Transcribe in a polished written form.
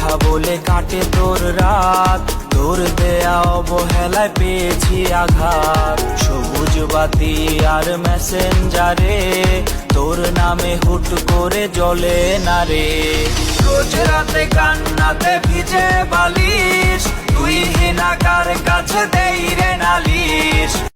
কথা বলে কাটে তোর রাত, তোর দেয়া অবহেলায় পেয়েছি আঘাত। সবুজ বাতি আর মেসেঞ্জারে তোর নামে হুট করে জ্বলে না রে। রোজ রাতে কান্নাতে ভিজে বালিশ, তুই হিনা কার কাছে দেই রে নালিশ।